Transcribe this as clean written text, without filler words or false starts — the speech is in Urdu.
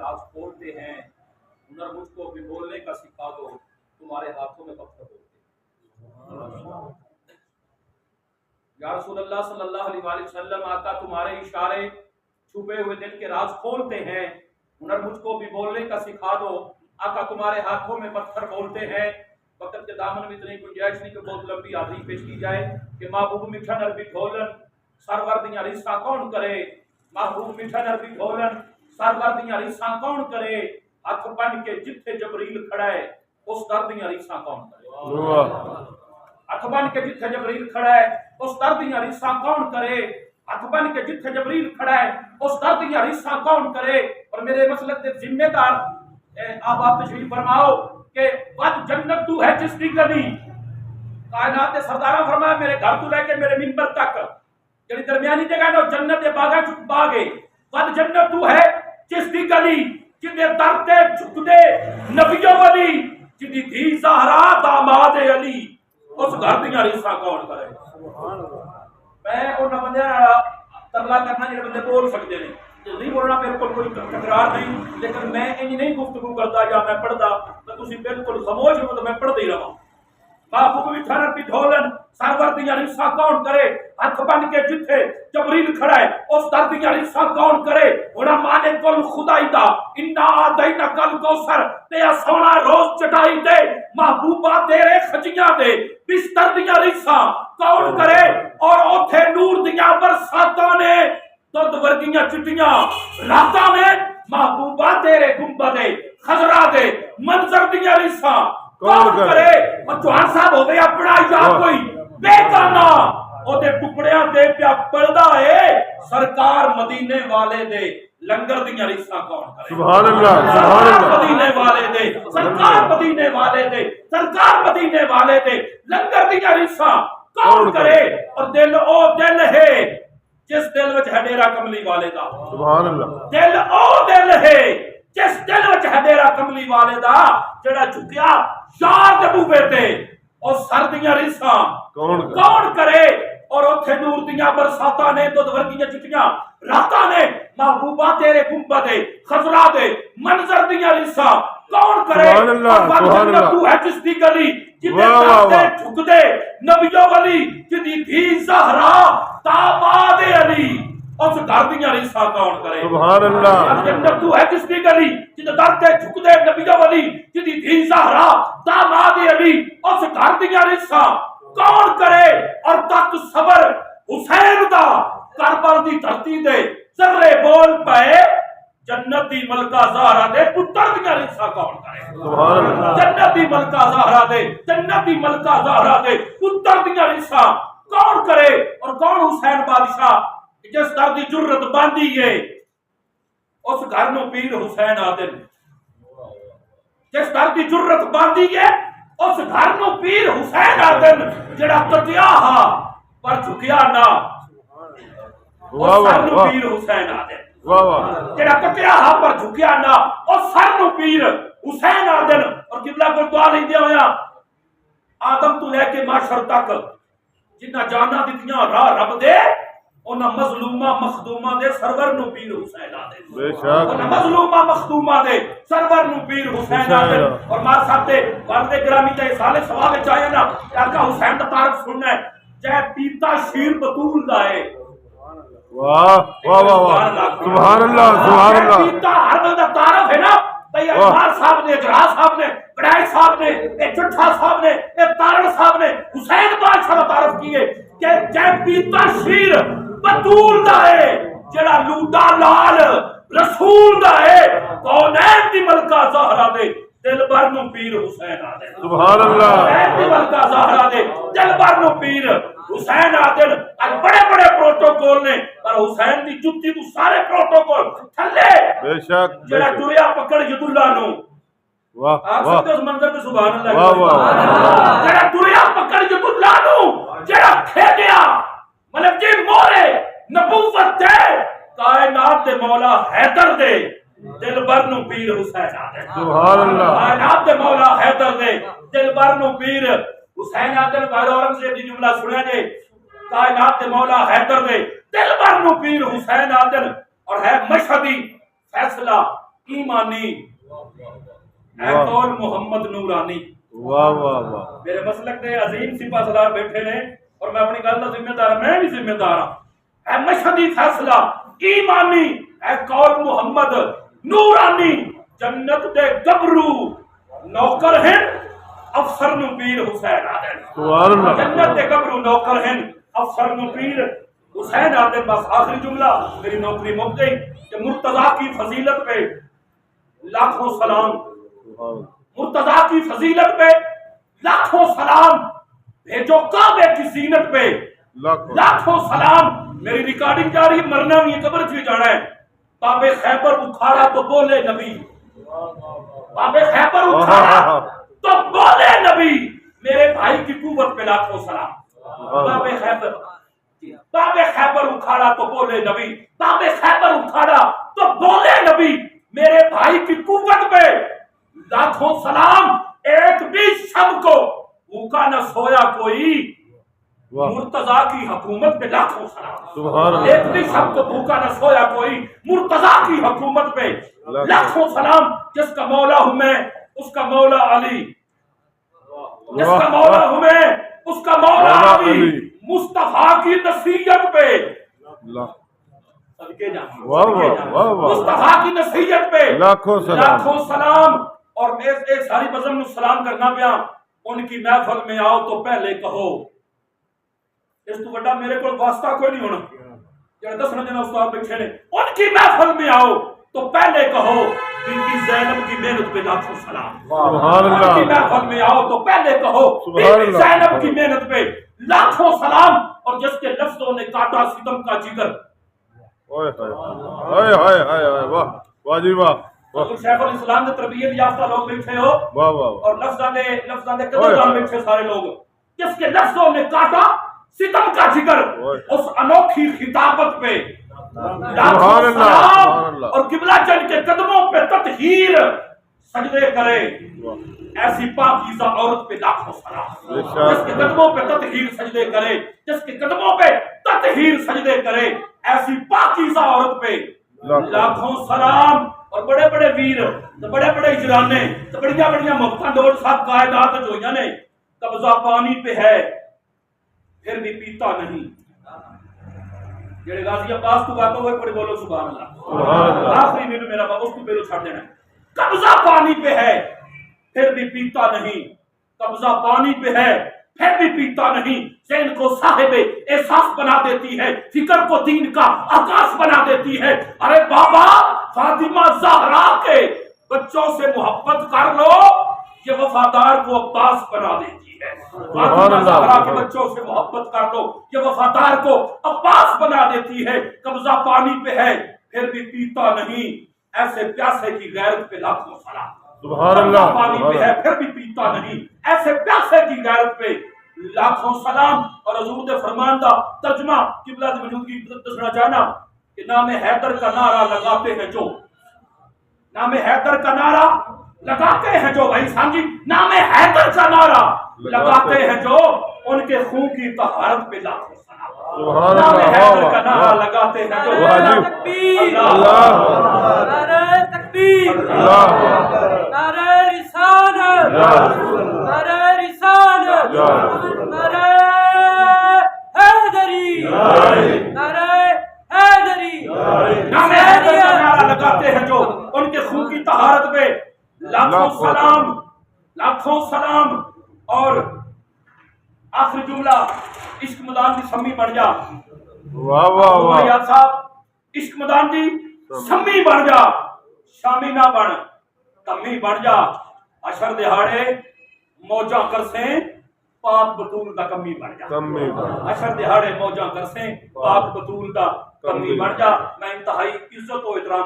راز کھولتے ہیں، ہنر مجھ کو بھی بولنے کا سکھا دو، تمہارے ہاتھوں میں پتھر بولتے ہیں۔ یا رسول اللہ صلی اللہ علیہ وآلہ وسلم، آقا تمہارے اشارے چھپے ہوئے دل کے راز کھولتے ہیں، ہنر مجھ کو بھی بولنے کا سکھا دو، آقا تمہارے ہاتھوں میں پتھر بولتے ہیں۔ وقت کے دامن میں اتنی گنجائش نہیں کہ بہت لمبی حاضری پیش کی جائے کہ محبوب میٹھا نربی ڈھولن سرور دیاں ریساں کون کرے، محبوب میٹھا نربی ڈھولن سرور دیاں ریساں کون کرے، ہاتھ بن کے جتھے جبریل کھڑا ہے اس در دیاں ریساں کون کرے، ہاتھ بن کے جتھے جبریل کھڑا ہے اس در دیاں ریساں کون کرے، ہاتھ بن کے جتھے جبریل کھڑا ہے اس در دیاں ریساں کون کرے۔ اور میرے مسلک کے ذمہ دار آپ تشریف فرماؤ کہ ود جنت تو ہے جس کی گلی، کائنات کے سردارہ فرمایا میرے گھر تو لے کے میرے منبر تک جڑی درمیانی جگہ ہے نا جنت کے باغاں چ باغے، ود جنت تو ہے جس کی گلی جدے در تے جھک دے نبیوں ولی، جدی دھی زہرا داماد علی، اس گھر دیاں ریساں کون کرے۔ میں انہاں بندیاں ترلا کرنا جڑے بندے بول سکتے ہیں، نہیں بولنا بالکل کوئی تکرار نہیں، لیکن میں انج نہیں گفتگو کرتا یا میں پڑھتا تو تسی بالکل خاموش ہو تو میں پڑھتا ہی رہا۔ محبوب میٹھا نربی ڈھولن سرور دیاں ریساں کون کرے، ہاتھ بن کے جتھے جبریل کھڑا ہے اس در دیاں ریساں کون کرے۔ ہونا مالک الخدائی دا انا آتیناک الکوثر تے سونا روز چٹائی دے، محبوبہ تیرے خجیاں دے بستر دیاں ریساں کون کرے، اور اوتھے نور دیاں برساتاں نے دودھ ورگیاں چٹیاں راتاں میں، محبوبہ تیرے گنبد خضرا دے منظر دیاں ریساں کون کرے۔ اور جوان صاحب ہوئے اپنا یا کوئی بے گانا او دے ٹکڑیاں دے پیا پڑدا ہے، سرکار مدینے والے دے لنگر دیاں ریساں کون کرے۔ سبحان اللہ، سبحان اللہ۔ مدینے والے دے سرکار مدینے والے دے سرکار مدینے والے دے لنگر دیاں ریساں کون کرے۔ اور دل او دل ہے جس دل وچ ہے ڈیرا کملی والے دا، سبحان اللہ۔ دل او دل ہے جس دل وچ ہے ڈیرا کملی والے دا، جڑا جھکیا یار دے بوے تے اور سر دیاں ریساں کون کرے۔ اور اوتھے نور دیاں برساتاں نے دودھ ورگیاں چٹیاں راتاں نے، محبوبہ تیرے گنبد خضرا دے منظر دیاں ریساں کون کرے۔ سبحان اللہ، سبحان اللہ۔ تو ہے جس دی گلی جدے دے جھک دے نبیوں ولی، جدی دھی زہرا داماد علی، اس گھر دیاں ریساں کون کرے۔ سبحان اللہ۔ جنت تو ہے جس کی گلی جدے در تے جھک دے نبیوں ولی، جدی دھی زہرا داماد علی، اس گھر دیاں ریساں کون کرے۔ اور تک صبر حسین دا کربل دی دھرتی دے ذرے بول پئے، جنت دی ملکہ زہرا دے پتر دیاں ریساں کون کرے۔ سبحان اللہ۔ جنت دی ملکہ زہرا دے جنت دی ملکہ زہرا دے پتر دیاں ریساں کون کرے۔ اور کون حسین بادشاہ جس در دی جرت باندھی ہے اس گھر نو پیر حسین آدن، جس در دی جرت باندھی ہے اس گھر نو پیر حسین آدن، جڑا کٹیا ہا پر جھکیا نہ، اس سر نو پیر حسین آدن، جڑا کٹیا ہا پر جھکیا نہ، اس سر نو پیر حسین آدن۔ اور قبلہ کو دعا نہیں دیا ہویا آدم تو لے کے معاشر تک جنہ جانا دیتیاں راہ رب دے، انہاں مظلومہ مخدومہ دے سرور نو پیر حسین آدھے، بے شک انہاں مظلومہ مخدومہ دے سرور نو پیر حسین آدھے۔ اور مار صاحب دے والد گرامی تے سالے سواب چاہیے نا کہ حسین دا تعارف سننا ہے، چاہے پیتا شیر بطول دا ہے، واہ واہ واہ واہ، سبحان اللہ، سبحان اللہ۔ پیتا ہر بندہ تعارف ہے نا بھئی اجمال صاحب نے، اجراح صاحب نے، گڑائی صاحب نے، چٹھا صاحب نے، تارڑ صاحب نے حسین بادشاہ کا تعارف کیے کہ جے پیتا شیر بطول دا ہے، جڑا لوٹا لال رسول دا ہے، کونین دی ملکہ زہرا دے دل بر نو پیر حسین آدھے، سبحان اللہ۔ کونین دی ملکہ زہرا دے دل بر نو پیر حسین آدھے۔ آج بڑے بڑے پروٹوکول نے پر حسین دی جتی تو سارے پروٹوکول تھلے، بے شک جڑا ٹریا پکڑ ید اللہ نو، واہ آپ واہ سب اس منظر تے سبحان اللہ، واہ واہ، جڑا ٹریا پکڑ ید اللہ نو، جڑا کھیلیا مطلب جی مورے نبوت دے کائنات دے مولا حیدر دے دل بر نو پیر حسین آدھے، سبحان اللہ۔ کائنات دے مولا حیدر دے دل بر نو پیر حسین آدھے۔ غیر اورنگزیب دی جملہ سنے جے، کائنات دے مولا حیدر دے دل بر نو پیر حسین آدھے۔ اور ہے مشہدی فیصلہ ایمانی اے قول محمد نورانی. واہ واہ واہ. میرے مسلک دے عظیم سپاہ سالار بیٹھے نے اور میں اپنی گل دا ذمہ دار ہوں. میں بھی ذمہ دار ہوں. اے مشہدی فیصلہ ایمانی اے قول محمد نورانی. جنت دے گبرو نوکر ہیں افسر نو پیر حسین آدن. سبحان اللہ. جنت دے گبرو نوکر ہیں افسر نو پیر حسین آدن. بس آخری جملہ میری نوکری مک گئی کہ مرتضیٰ کی فضیلت پہ لاکھوں سلام. مرتضیٰ کی فضیلت پہ لاکھوں سلام. بھیجو کعبے کی زینت پہ لاکھوں سلام. میری ریکارڈنگ جا رہی ہے. مرنا بھی ہے قبر بھی جانا ہے. باب خیبر اکھاڑا تو بولے نبی. باب خیبر اکھاڑا تو بولے نبی. میرے بھائی کی قوت پہ لاکھوں سلام. باب خیبر اکھاڑا تو بولے نبی. باب خیبر اکھاڑا تو بولے نبی. میرے بھائی کی قوت پہ لاکھوں سلام. ایک بھی شب کو بھوکا نہ سویا کوئی. مرتضیٰ کی حکومت پہ لاکھوں سلام. ایک بھی شب کو بھوکا نہ سویا کوئی. مرتضیٰ کی حکومت پہ لاکھوں سلام. جس کا مولا ہوں میں اس کا مولا علی. جس کا مولا ہوں میں اس کا مولا علی. مصطفیٰ کی نصیحت پہ مصطفیٰ کی نصیحت پہ لاکھوں سلام. اور میں ایک ساری بزم نو سلام کرنا پیا. ان کی محفل میں آؤ تو پہلے کہو. اس تو بڑا میرے کو واسطہ کوئی نہیں ہونا. جڑے دسنا جنا استاد بیٹھے نے. ان کی محفل میں آؤ تو پہلے کہو بی بی زینب کی محنت پہ لاکھوں سلام. ان کی محفل میں آؤ تو پہلے کہو بی بی زینب کی محنت پہ لاکھوں سلام. اور جس کے لفظوں نے کاٹا ستم کا جگر. واہ جی واہ. شیخ الاسلام نے تربیت یافتہ لوگ بیٹھے ہو اور لفظاں دے قدردان بیٹھے سارے لوگ. جس کے لفظوں نے کاٹا ستم کا جگر. اس انوکھی خطابت پہ لاکھوں سلام. اور قبلہ جن کے قدموں پہ تطہیر سجدے کرے ایسی پاکیزہ عورت پہ لاکھوں سلام. جس کے قدموں پہ تطہیر سجدے کرے. جس کے قدموں پہ تطہیر سجدے کرے ایسی پاکیزہ عورت پہ لاکھوں سلام. اور بڑے بڑے ویر بڑے بڑے اجرانے بڑیاں بڑیاں مفتاں ڈول صاحب قائدات جوئیاں نے. قبضہ پانی پہ ہے پھر بھی پیتا نہیں. جڑے غازی عباس تو باتوں ہوئے پڑے بولو سبحان اللہ. آخری میں میرا باپ اس کو پہلو چھاڑ دینا. قبضہ پانی پہ ہے پھر بھی پیتا نہیں. قبضہ پانی پہ ہے پھر بھی پیتا نہیں. ذہن کو صاحب احساس بنا دیتی ہے. فکر کو دین کا آکاش بنا دیتی ہے. ارے بابا فاطمہ زہرا کے بچوں سے محبت کر لو یہ وفادار کو عباس بنا دیتی ہے. فاطمہ زہرا کے بچوں سے محبت کر لو یہ وفادار کو عباس بنا دیتی ہے. قبضہ پانی پہ ہے پھر بھی پیتا نہیں. ایسے پیاسے کی غیرت پہ لاکھوں سلام. سبحان اللہ. پانی پہ ہے پھر بھی پیتا نہیں. ایسے پیاسے کی غیرت پہ لاکھوں سلام. اور حضور دے فرمان دا ترجمہ قبلہ دی موجودگی دسنا چاہنا کہ نام حیدر کا نعرہ لگاتے ہیں جو. نام حیدر کا نعرہ لگاتے ہیں جو. بھائی سامجھی نام حیدر کا نعرہ لگاتے ہیں جو ان کے خون کی طہارت پہ لاکھوں سلام. نام حیدر کا نعرہ لگاتے ہیں جو. تکبیر نعرہ تکبیر نعرہ رسالت نعرہ رسالت نعرہ حیدری نعرہ حیدری. نام حیدر کا نعرہ لگاتے ہیں جو ان کے خون کی طہارت پہ لاکھوں سلام. لاکھوں سلام. اور آخری جملہ عشق مدان کی سمی بڑھ جا. واہ واہ واہ. یاد صاحب عشق مدان کی سمی بڑھ جا. شامی نہ بن کمی بڑھ جا. اشر دہاڑے موجاں کرسیں پاک بطول دا کمی بڑھ جا. اشر دہاڑے موجاں کرسیں پاک بطول دا کمی بڑھ جا. میں انتہائی عزت و احترام